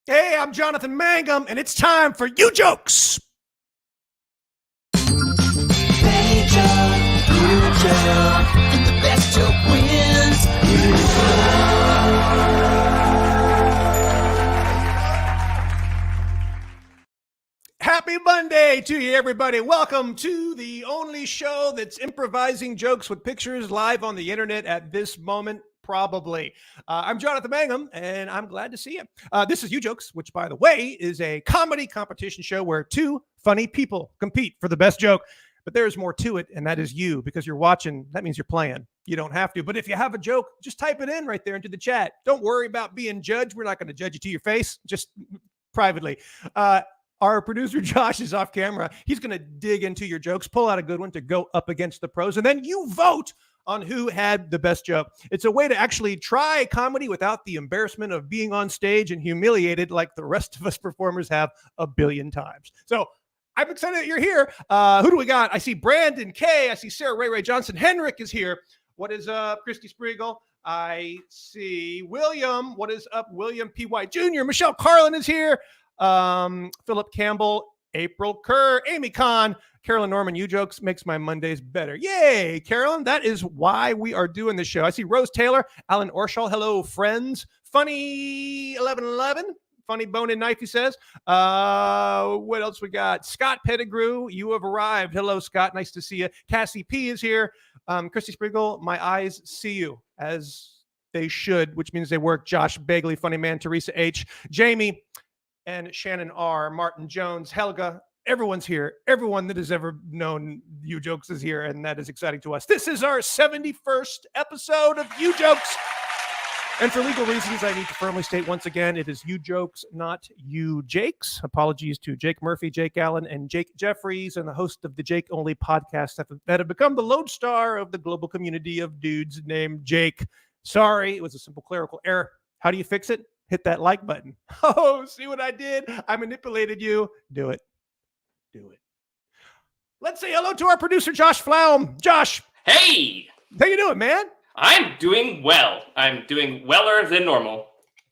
Hey, I'm Jonathan Mangum, and it's time for Ujokes. They joke, you joke, and the best joke wins. Happy Monday to you, everybody. Welcome to the only show that's improvising jokes with pictures live on the internet at this moment. Probably. I'm Jonathan Mangum, and I'm glad to see you. This is Ujokes, which, by the way, is a comedy competition show where two funny people compete for the best joke. But there's more to it, and that is you, because you're watching. That means you're playing. You don't have to. But if you have a joke, just type it in right there into the chat. Don't worry about being judged. We're not going to judge you to your face, just privately. Our producer, Josh, is off camera. He's going to dig into your jokes, pull out a good one to go up against the pros, and then you vote on who had the best joke. It's a way to actually try comedy without the embarrassment of being on stage and humiliated like the rest of us performers have a billion times. So I'm excited that you're here. Who do we got? I see Brandon K. I see Sarah Ray Johnson. Henrik is here. What is up, Christy Spriegel? I see William. What is up, William P.Y. Jr.? Michelle Carlin is here. Philip Campbell, April Kerr, Amy Kahn, Carolyn Norman. Ujokes makes my Mondays better. Yay, Carolyn. That is why we are doing this show. I see Rose Taylor, Alan Orshall. Hello, friends. Funny 1111. Funny bone and knife, he says. What else we got? Scott Pettigrew, you have arrived. Hello, Scott. Nice to see you. Cassie P is here. Christy Spriegel, my eyes see you as they should, which means they work. Josh Bagley, funny man. Teresa H. Jamie and Shannon R. Martin Jones, Helga. Everyone's here. Everyone that has ever known Ujokes is here, and that is exciting to us. This is our 71st episode of Ujokes. And for legal reasons, I need to firmly state once again, it is Ujokes, not Ujakes. Apologies to Jake Murphy, Jake Allen, and Jake Jeffries, and the host of the Jake Only podcast that have become the lodestar of the global community of dudes named Jake. Sorry, it was a simple clerical error. How do you fix it? Hit that like button. Oh, see what I did? I manipulated you. Do it. Do it. Let's say hello to our producer, Josh Flaum. Josh. Hey. How you doing, man? I'm doing well. I'm doing weller than normal.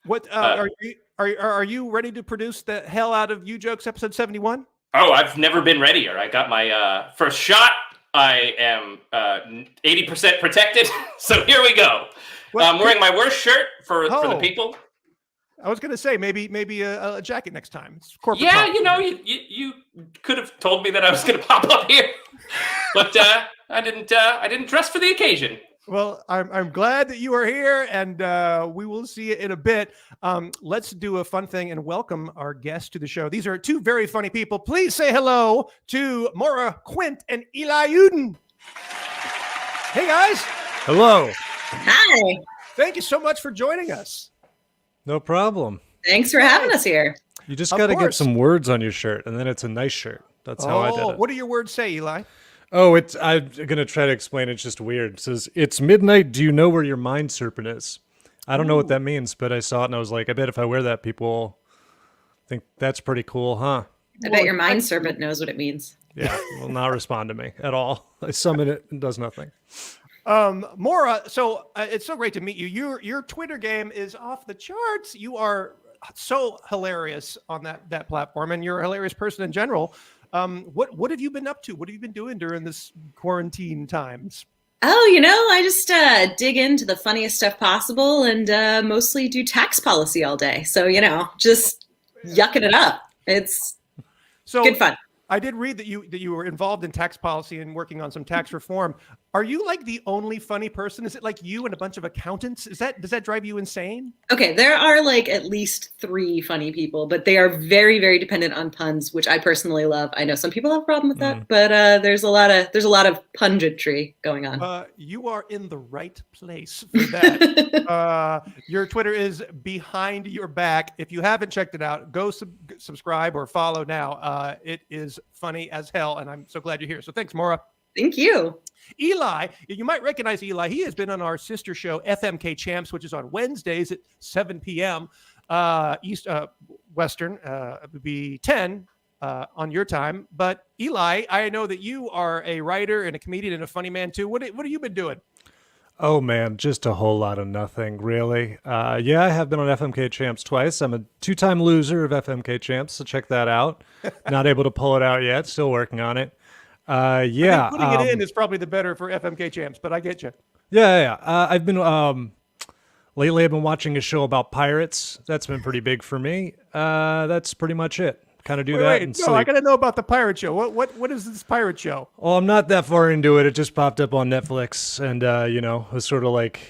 What are you ready to produce the hell out of Ujokes episode 71? Oh, I've never been readier. I got my first shot. I am 80% protected. So here we go. I'm wearing my worst shirt for the people. I was going to say maybe a jacket next time. It's corporate. Yeah, you could have told me that I was going to pop up here, but I didn't dress for the occasion. Well, I'm glad that you are here, and we will see you in a bit. Let's do a fun thing and welcome our guests to the show. These are two very funny people. Please say hello to Maura Quint and Eli Yudin. Hey, guys. Hello. Hi. Thank you so much for joining us. No problem. Thanks for having us here. You just got to get some words on your shirt, and then it's a nice shirt. That's how I did it. What do your words say, Eli? Oh, I'm going to try to explain. It's just weird. It says, "It's midnight. Do you know where your mind serpent is?" I don't know what that means, but I saw it, and I was like, I bet if I wear that, people think that's pretty cool, huh? I bet your mind serpent knows what it means. Yeah, will not respond to me at all. I summon it and does nothing. Maura, so it's so great to meet you. Your Twitter game is off the charts. You are so hilarious on that platform, and you're a hilarious person in general. What have you been up to? What have you been doing during this quarantine times? Oh, I just dig into the funniest stuff possible and mostly do tax policy all day. So, just yucking it up. It's good fun. I did read that you were involved in tax policy and working on some tax reform. Are you like the only funny person? Is it like you and a bunch of accountants? Does that drive you insane? Okay, there are like at least 3 funny people, but they are very, very dependent on puns, which I personally love. I know some people have a problem with that, but there's a lot of pungentry going on. You are in the right place for that. Your Twitter is Behind Your Back. If you haven't checked it out, go subscribe or follow now. It is funny as hell, and I'm so glad you're here. So thanks, Maura. Thank you. Eli, you might recognize Eli. He has been on our sister show, FMK Champs, which is on Wednesdays at 7 p.m. Western. It would be 10 on your time. But Eli, I know that you are a writer and a comedian and a funny man too. What have you been doing? Oh man, just a whole lot of nothing, really. Yeah, I have been on FMK Champs twice. I'm a 2-time loser of FMK Champs, so check that out. Not able to pull it out yet. Still working on it. Yeah, I think putting it in is probably the better for FMK Champs, but I get you. Yeah. I've been lately. I've been watching a show about pirates. That's been pretty big for me. That's pretty much it. Kind of do that and sleep. I got to know about the pirate show. What is this pirate show? Oh, I'm not that far into it. It just popped up on Netflix, and it was sort of like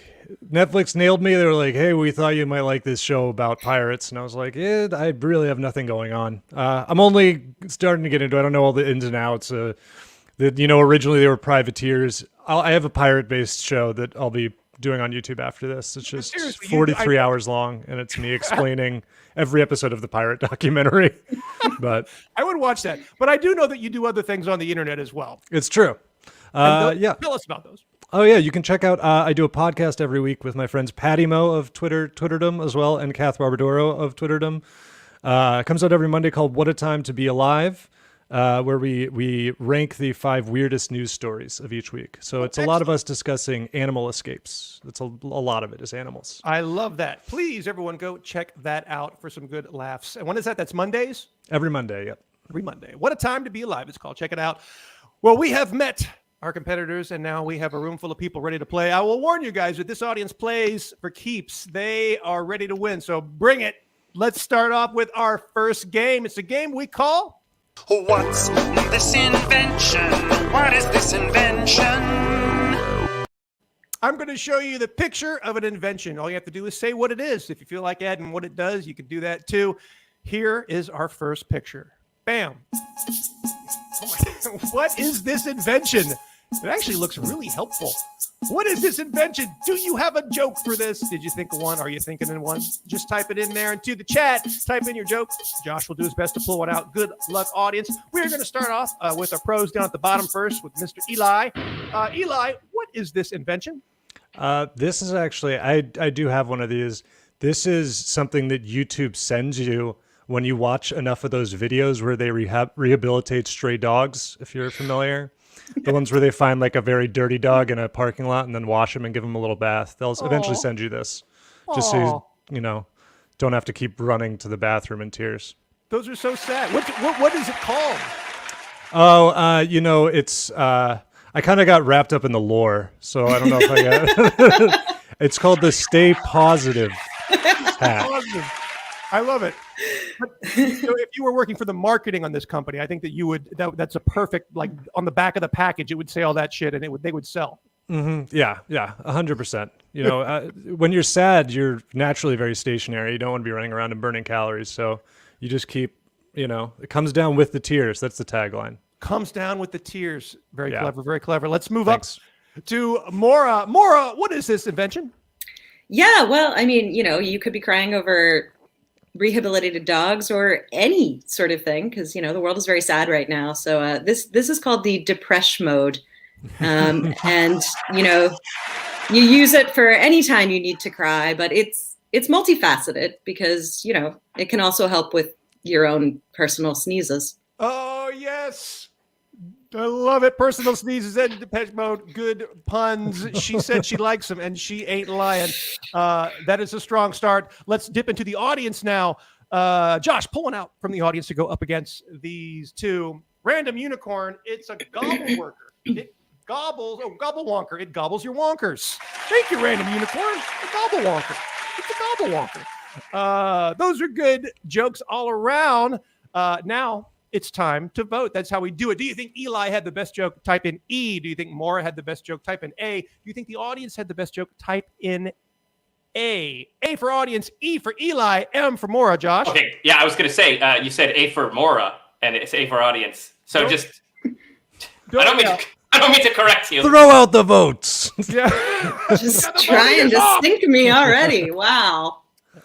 Netflix nailed me. They were like, "Hey, we thought you might like this show about pirates," and I was like, "Yeah, I really have nothing going on. I'm only starting to get into it. I don't know all the ins and outs. Originally they were privateers. I have a pirate-based show that I'll be doing on YouTube after this. It's just 43 hours long, and it's me explaining every episode of the pirate documentary. But I would watch that. But I do know that you do other things on the internet as well. It's true. Yeah. Tell us about those. Oh yeah, you can check out. I do a podcast every week with my friends Patty Mo of Twitterdom as well, and Kath Barbadoro of Twitterdom. It comes out every Monday called "What a Time to Be Alive." Where we rank the 5 weirdest news stories of each week. So it's a lot of us discussing animal escapes. That's a lot of it is animals. I love that. Please, everyone, go check that out for some good laughs. And when is that? That's Mondays? Every Monday, yep. Every Monday. What a Time to Be Alive, it's called. Check it out. Well, we have met our competitors, and now we have a room full of people ready to play. I will warn you guys that this audience plays for keeps. They are ready to win, so bring it. Let's start off with our first game. It's a game we call... What's this invention? What is this invention? I'm going to show you the picture of an invention. All you have to do is say what it is. If you feel like adding what it does, you can do that too. Here is our first picture. Bam. What is this invention? It actually looks really helpful. What is this invention? Do you have a joke for this? Did you think of one? Are you thinking of one? Just type it in there into the chat. Type in your joke. Josh will do his best to pull one out. Good luck, audience. We're going to start off with our pros down at the bottom first with Mr. Eli. Eli, what is this invention? This is actually, I do have one of these. This is something that YouTube sends you when you watch enough of those videos where they rehabilitate stray dogs, if you're familiar. The ones where they find like a very dirty dog in a parking lot and then wash him and give him a little bath. They'll eventually send you this just so you don't have to keep running to the bathroom in tears. Those are so sad. What is it called? Oh, it's I kind of got wrapped up in the lore, so I don't know if I got It's called the Stay Positive hat. Positive. I love it. But, if you were working for the marketing on this company, I think that you would. That's a perfect, like on the back of the package, it would say all that shit, and they would sell. Mm-hmm. Yeah, 100%. When you're sad, you're naturally very stationary. You don't want to be running around and burning calories, so you just keep. It comes down with the tears. That's the tagline. Comes down with the tears. Very clever. Very clever. Let's move up to Maura. Maura, what is this invention? Yeah, well, I mean, you could be crying over rehabilitated dogs or any sort of thing because the world is very sad right now. So this is called the depression mode, and you use it for any time you need to cry, but it's multifaceted because it can also help with your own personal sneezes. Oh yes, I love it. Personal sneezes and depression mode. Good puns. She said she likes them, and she ain't lying. That is a strong start. Let's dip into the audience now. Josh, pull one out from the audience to go up against these two. Random unicorn. It's a gobble worker. It gobbles. Oh, gobble wonker. It gobbles your wonkers. Thank you, random unicorn. A gobble wonker. It's a gobble wonker. Those are good jokes all around. Now it's time to vote. That's how we do it. Do you think Eli had the best joke? Type in E. Do you think Maura had the best joke? Type in A. Do you think the audience had the best joke? Type in A. A for audience, E for Eli, M for Maura, Josh. Okay, yeah, I was going to say, you said A for Maura, and it's A for audience. So I don't mean to correct you. Throw out the votes. Yeah. Just trying to sink me already. Wow.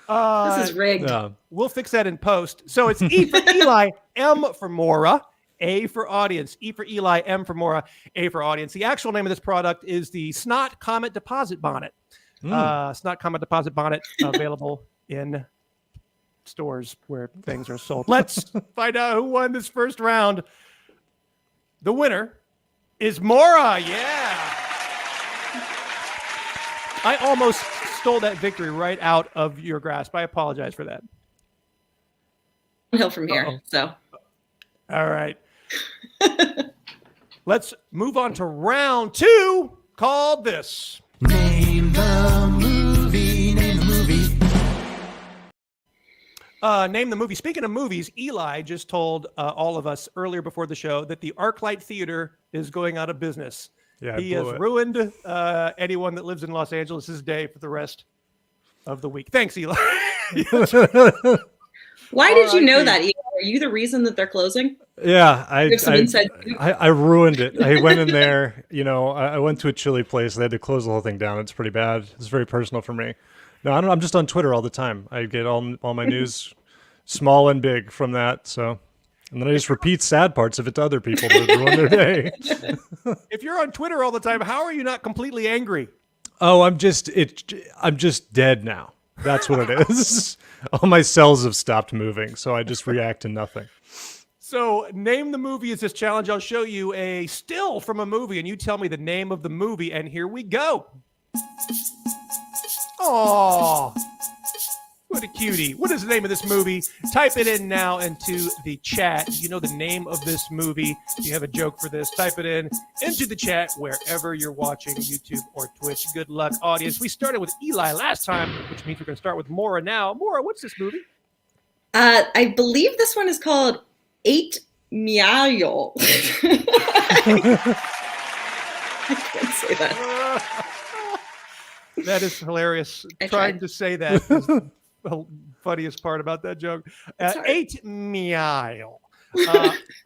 This is rigged. Yeah. We'll fix that in post. So it's E for Eli, M for Maura, A for audience. E for Eli, M for Maura, A for audience. The actual name of this product is the Snot Comet Deposit Bonnet. Snot Comet Deposit Bonnet available in stores where things are sold. Let's find out who won this first round. The winner is Maura. Yeah. I almost stole that victory right out of your grasp. I apologize for that. Hill from here. So. All right. Let's move on to round 2, called this. Name the movie. Name the movie. Name the movie. Speaking of movies, Eli just told all of us earlier before the show that the ArcLight Theater is going out of business. Yeah, he has ruined anyone that lives in Los Angeles' day for the rest of the week. Thanks, Eli. Why did you know that, Eli? Are you the reason that they're closing? Yeah, I ruined it. I went in there, I went to a chili place. They had to close the whole thing down. It's pretty bad. It's very personal for me. No, I'm just on Twitter all the time. I get all my news, small and big, from that. So, and then I just repeat sad parts of it to other people to ruin their day. If you're on Twitter all the time, how are you not completely angry? Oh, I'm just dead now. That's what it is. All my cells have stopped moving, so I just react to nothing. So, name the movie is this challenge. I'll show you a still from a movie, and you tell me the name of the movie, and here we go. Oh, what a cutie. What is the name of this movie? Type it in now into the chat. You know the name of this movie. If you have a joke for this, type it in into the chat wherever you're watching, YouTube or Twitch. Good luck, audience. We started with Eli last time, which means we're going to start with Maura now. Maura, what's this movie? I believe this one is called 8 Meow. I can't say that. That is hilarious. Trying to say that is the funniest part about that joke. 8 Meow.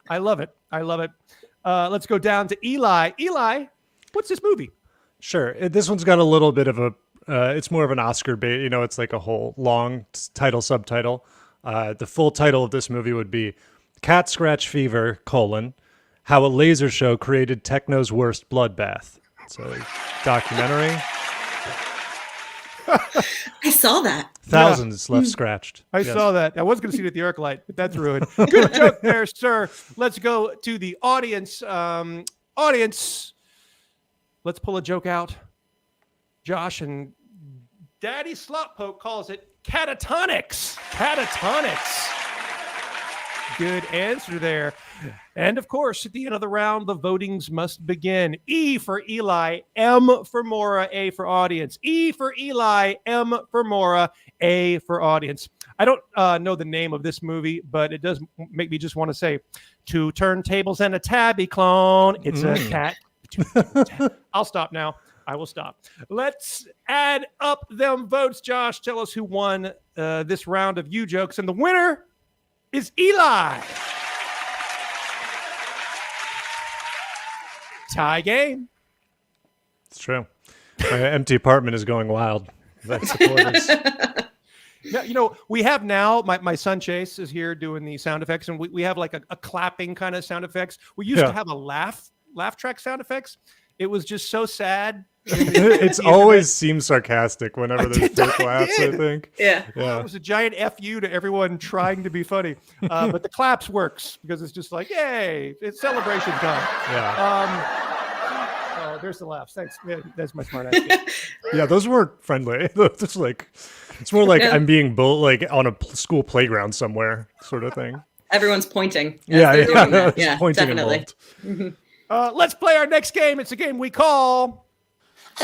I love it. I love it. Let's go down to Eli. Eli, what's this movie? Sure. This one's got a little bit of a, it's more of an Oscar bait. It's like a whole long title, subtitle. The full title of this movie would be Cat Scratch Fever, How a Laser Show Created Techno's Worst Bloodbath. It's a documentary. I saw that. Thousands left scratched. I saw that. I was going to see it at the ArcLight, but that's ruined. Good joke there, sir. Let's go to the audience. Audience, let's pull a joke out. Josh and Daddy Sloppoke calls it catatonics. Catatonics. Good answer there. And of course, at the end of the round, the votings must begin. E for Eli, M for Maura, A for audience. E for Eli, M for Maura, A for audience. I don't know the name of this movie, but it does make me just want to say, 2 turntables and a tabby clone. It's a cat. I'll stop now. I will stop. Let's add up them votes. Josh, tell us who won this round of Ujokes. And the winner is Eli. Tie game. It's true. My empty apartment is going wild. That's supporters. Yeah, we have now, my son Chase is here doing the sound effects, and we have like a clapping kind of sound effects. We used to have a laugh track sound effects. It was just so sad. It's always seems sarcastic whenever there's fake laughs, I think. Yeah. It was a giant FU to everyone trying to be funny. But the claps works because it's just like, yay, it's celebration time. Yeah. Oh, there's the laughs. Thanks. Yeah, that's my smart idea. Yeah, those weren't friendly. It's like, it's more like I'm being like on a school playground somewhere sort of thing. Everyone's pointing. Yeah, yeah, pointing definitely. involved. Let's play our next game. It's a game we call...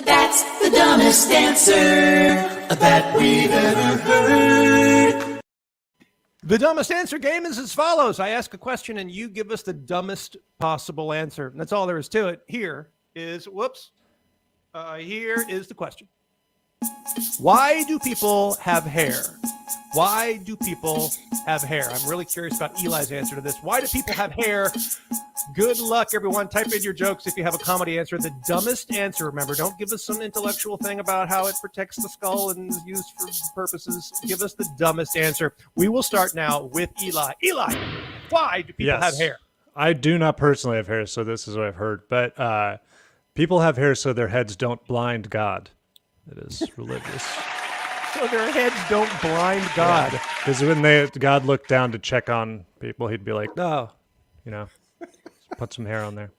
That's the dumbest answer that we've ever heard. The dumbest answer game is as follows. I ask a question and you give us the dumbest possible answer. And that's all there is to it. Here is the question. Why do people have hair? Why do people have hair? I'm really curious about Eli's answer to this. Why do people have hair? Good luck, everyone. Type in your jokes if you have a comedy answer. The dumbest answer, remember, don't give us some intellectual thing about how it protects the skull and is used for purposes. Give us the dumbest answer. We will start now with Eli. Eli, why do people have hair? I do not personally have hair, so this is what I've heard. But people have hair so their heads don't blind God. It is religious. So their heads don't blind God. Because when God looked down to check on people, he'd be like, "No, put some hair on there."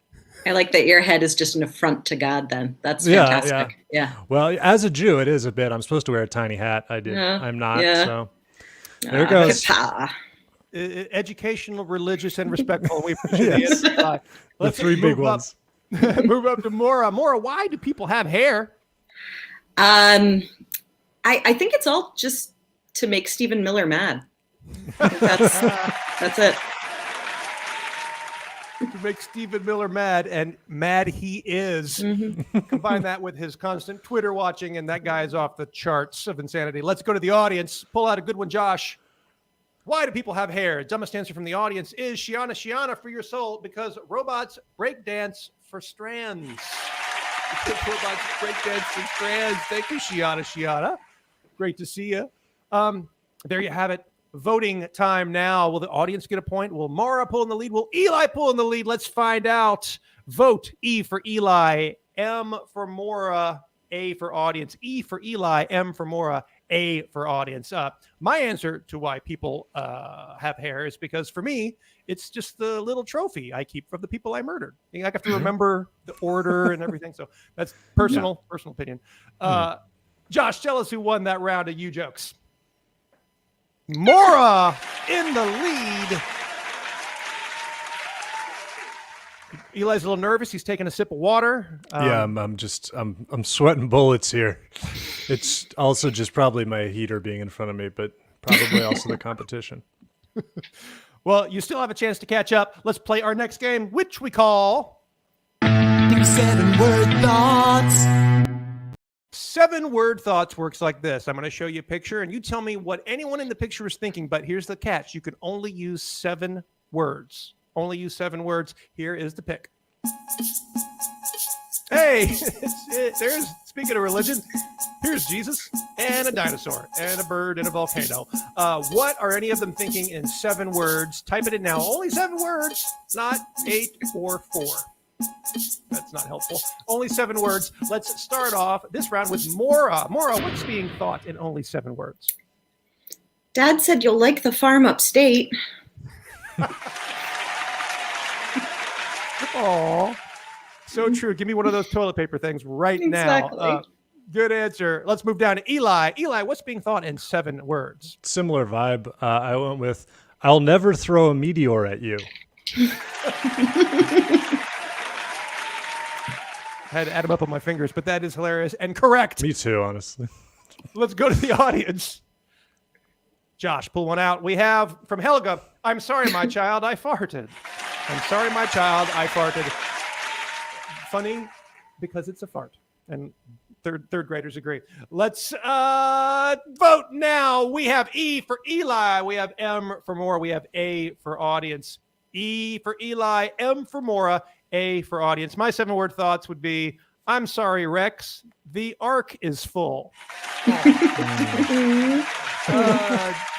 I like that your head is just an affront to God then. That's fantastic. Yeah. Well, as a Jew, it is a bit. I'm supposed to wear a tiny hat. I'm not. Yeah. So there it goes. Educational, religious, and respectful. We appreciate Yes. it. The three big ones. Move up to Maura. Maura, why do people have hair? I think it's all just to make Stephen Miller mad. I think that's it. To make Stephen Miller mad, and mad he is. Combine that with his constant Twitter watching, and that guy is off the charts of insanity. Let's go to the audience. Pull out a good one, Josh. Why do people have hair? Dumbest answer from the audience is Shiana for your soul, because robots break dance for strands. Because robots break dance for strands. Thank you, Shiana. Great to see you. There you have it. Voting time now. Will the audience get a point? Will Maura pull in the lead? Will Eli pull in the lead? Let's find out. Vote E for Eli, M for Maura, A for audience. E for Eli, M for Maura, A for audience. My answer to why people have hair is because for me, it's just the little trophy I keep from the people I murdered. I have to remember the order and everything. So that's personal opinion. Josh, tell us who won that round of Ujokes. Maura in the lead. Eli's a little nervous. He's taking a sip of water. Yeah, I'm sweating bullets here. It's also just probably my heater being in front of me, but probably also the competition. Well, you still have a chance to catch up. Let's play our next game, which we call 7-word thoughts. 7-word thoughts. Works like this. I'm going to show you a picture, and you tell me what anyone in the picture is thinking, but here's the catch. You can only use 7 words. Only use 7 words. Here is the pick. Hey, there's, speaking of religion, here's Jesus and a dinosaur and a bird and a volcano. What are any of them thinking in 7 words? Type it in now. Only 7 words, not 8 or 4. That's not helpful. Only 7 words. Let's start off this round with Maura. Maura, what's being thought in only 7 words? Dad said you'll like the farm upstate. Oh, so true. Give me one of those toilet paper things right Exactly. now. Good answer. Let's move down to Eli. Eli, what's being thought in 7 words? Similar vibe. I went with, I'll never throw a meteor at you. I had to add them up on my fingers, but that is hilarious and correct. Me too, honestly. Let's go to the audience. Josh, pull one out. We have from Helga, I'm sorry, my child, I farted. I'm sorry, my child, I farted. Funny because it's a fart. And third graders agree. Let's vote now. We have E for Eli. We have M for Maura. We have A for audience. E for Eli, M for Maura, A for audience. My 7-word thoughts would be, I'm sorry, Rex. The ark is full.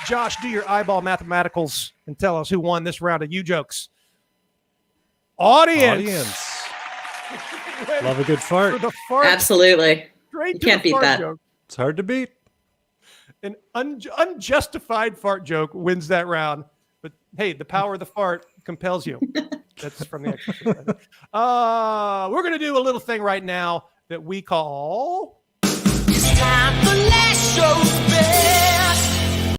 Josh, do your eyeball mathematicals and tell us who won this round of Ujokes. Audience. Love a good fart. The fart. Absolutely. Straight You to can't the beat fart that. joke. It's hard to beat. An unjustified fart joke wins that round. But hey, the power of the fart compels you. That's from the exercise. We're going to do a little thing right now that we call It's time for last show's best.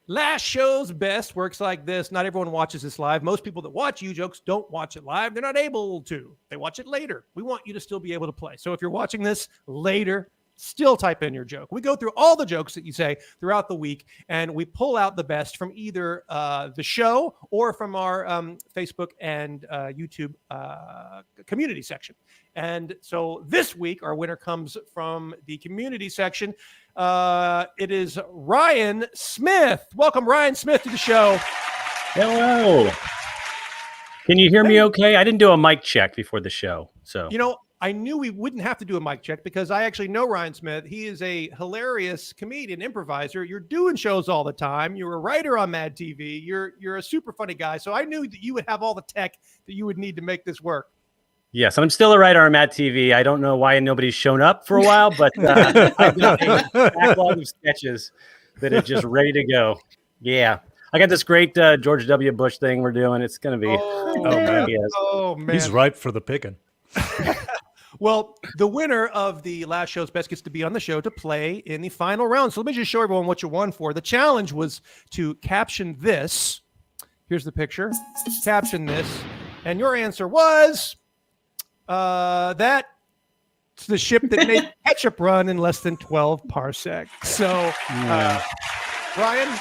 Last Show's Best. Works like this. Not everyone watches this live. Most people that watch Ujokes don't watch it live. They're not able to. They watch it later. We want you to still be able to play. So if you're watching this later, still type in your joke. We go through all the jokes that you say throughout the week, and we pull out the best from either the show or from our Facebook and YouTube community section. And so this week, our winner comes from the community section. It is Ryan Smith. Welcome, Ryan Smith, to the show. Hello. Can you hear me okay? I didn't do a mic check before the show. So, You know, I knew we wouldn't have to do a mic check because I actually know Ryan Smith. He is a hilarious comedian, improviser. You're doing shows all the time. You're a writer on Mad TV. You're a super funny guy. So I knew that you would have all the tech that you would need to make this work. yes, I'm still a writer on Mad TV. I don't know why nobody's shown up for a while, but I've got a backlog of sketches that are just ready to go. Yeah. I got this great George W. Bush thing we're doing. It's going to be. Oh, man. He's ripe for the picking. Well, the winner of the last show's best gets to be on the show to play in the final round. So let me just show everyone what you won for. The challenge was to caption this. Here's the picture. Caption this. And your answer was that's the ship that made ketchup run in less than 12 parsecs. So, Brian,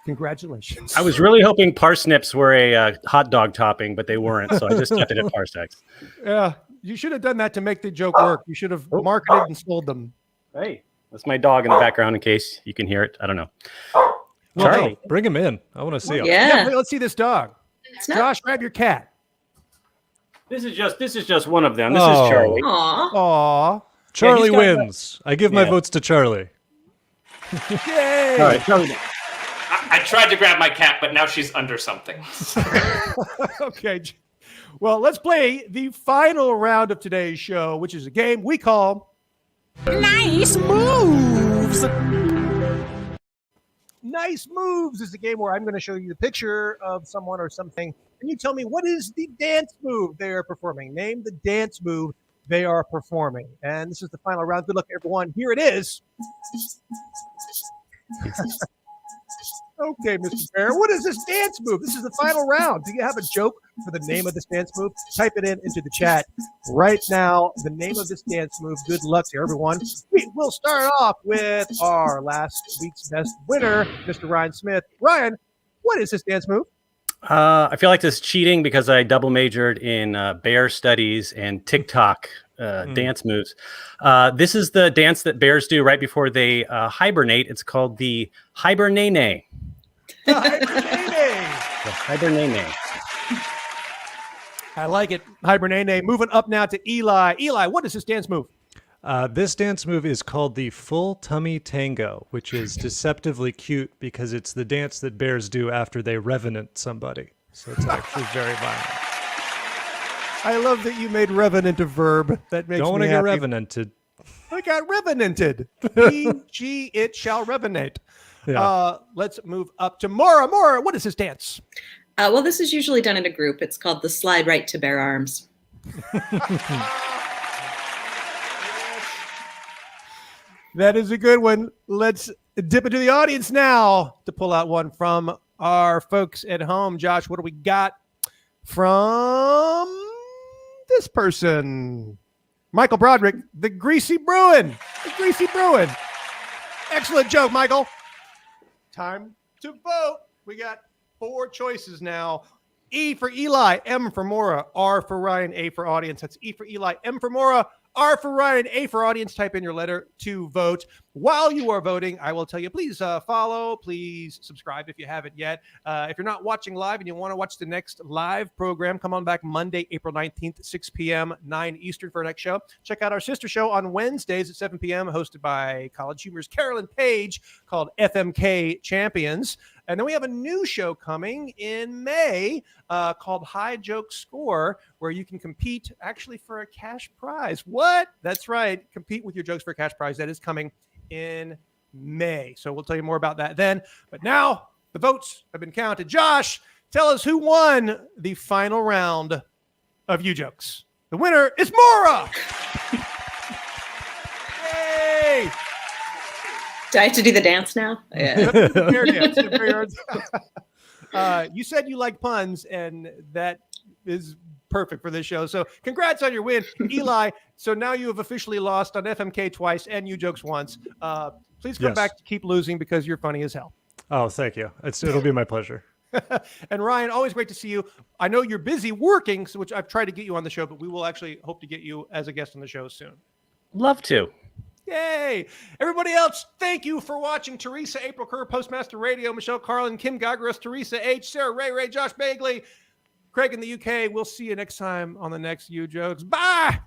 congratulations. I was really hoping parsnips were a hot dog topping, but they weren't. So I just kept it at parsecs. Yeah, you should have done that to make the joke work. You should have marketed and sold them. Hey, that's my dog in the background in case you can hear it. I don't know. Well, Charlie. hey, bring him in. I want to see him. Yeah. Let's see this dog. Josh, grab your cat. This is just one of them. This is Charlie. Aw. Aw. Charlie Yeah, wins. I give my votes to Charlie. Yay. All right, Charlie. I tried to grab my cat, but now she's under something. Okay. Well, let's play the final round of today's show, which is a game we call Nice moves. Nice Moves. Is a game where I'm going to show you the picture of someone or something, and you tell me what is the dance move they are performing. Name the dance move they are performing. And this is the final round. Good luck, everyone. Here it is. Okay, Mr. Bear, what is this dance move? This is the final round. Do you have a joke for the name of this dance move? Type it into the chat right now. The name of this dance move. Good luck to everyone. We will start off with our last week's best winner, Mr. Ryan Smith. Ryan, what is this dance move? I feel like this is cheating because I double majored in bear studies and TikTok dance moves. This is the dance that bears do right before they hibernate. It's called the hibernane. The hibernane. The hibernane. I like it. Hibernane. Moving up now to Eli. Eli, what is this dance move? This dance move is called the full tummy tango, which is deceptively cute because it's the dance that bears do after they revenant somebody. So it's actually very violent. I love that you made revenant a verb. That makes Don't want me to get happy. revenanted. I got revenanted. E.g. it shall revenate. Yeah. Let's move up to Maura. Maura, what is this dance? Well, this is usually done in a group. It's called the slide right to bear arms. That is a good one. Let's dip into the audience now to pull out one from our folks at home. Josh, what do we got from this person? Michael Broderick, the Greasy Bruin. The Greasy Bruin. Excellent joke, Michael. Time to vote. We got 4 choices now. E for Eli, M for Maura, R for Ryan, A for audience. That's E for Eli, M for Maura, R for Ryan, A for audience. Type in your letter to vote. While you are voting, I will tell you, please follow, please subscribe if you haven't yet. If you're not watching live and you want to watch the next live program, come on back Monday, April 19th, 6 p.m., 9 Eastern for our next show. Check out our sister show on Wednesdays at 7 p.m., hosted by College Humor's Carolyn Page, called FMK Champions. And then we have a new show coming in May called High Joke Score, where you can compete actually for a cash prize. What? That's right. Compete with your jokes for a cash prize. That is coming in May. So we'll tell you more about that then. But now the votes have been counted. Josh, tell us who won the final round of Ujokes. The winner is Maura. Yay! Do I have to do the dance now? Yeah. You said you like puns, and that is perfect for this show. So congrats on your win, Eli. So now you have officially lost on FMK twice and Ujokes once. Please come back to keep losing because you're funny as hell. Oh, thank you. It'll be my pleasure. And Ryan, always great to see you. I know you're busy working, which I've tried to get you on the show, but we will actually hope to get you as a guest on the show soon. Love to. Yay! Everybody else, thank you for watching. Teresa, April Kerr, Postmaster Radio, Michelle Carlin, Kim Gagros, Teresa H, Sarah Ray, Josh Bagley, Craig in the UK. We'll see you next time on the next Ujokes. Bye!